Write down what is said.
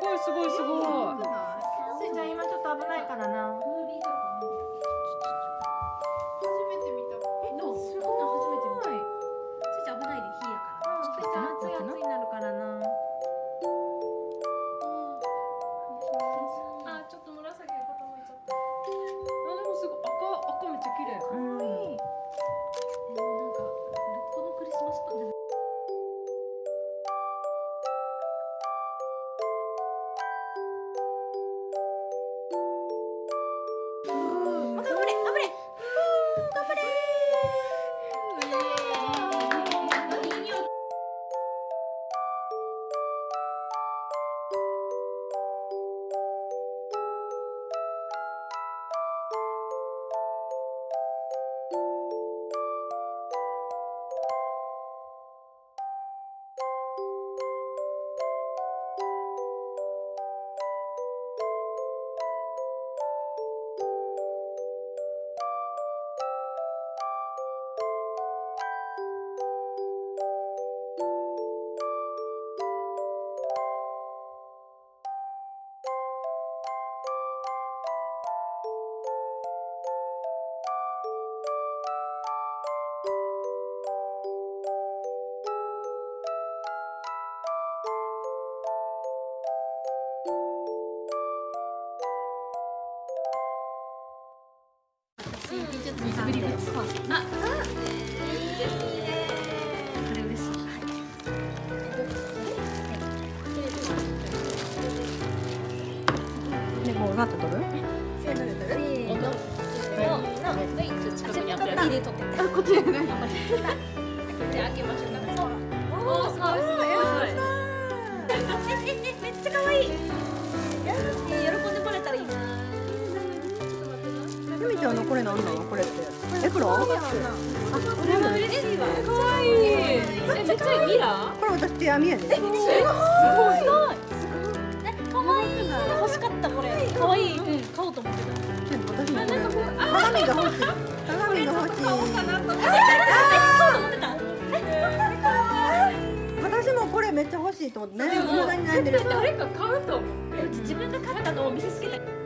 ごいすごいすごい。スイちゃん今ちょっと危ないからな。初めて見た。どう？初めて見た。スイちゃん危ないで火やから。スイちゃん熱い熱いになるからな。あ、ちょっと紫が傾いちゃった。あ、でもすごい赤めっちゃ綺麗。可愛い。なんかこのクリスマスパーティー。ジブリグッズ。あ、いいですね。それ嬉しい。でもガッと取る？せーので取る？せーの。はい、近くにあったやつ。入れとって。あ、こっちでね。じゃあ開けましょうか。おー、すごいすごい。めっちゃ可愛い。喜んでもらえたらいいな。ゆみちゃんのこれなんなの？これってエプロン？あ、これは嬉しいわ。可愛い。めっちゃミラー？これ私手編みやで。すごい。可愛い。欲しかったこれ。可愛い。買おうと思ってた。私もこれ鏡が欲しい。鏡が欲しい。私もこれめっちゃ欲しいと思ってね。無駄に悩んでる。誰か買うと思って。自分が買ったのを見せつけた。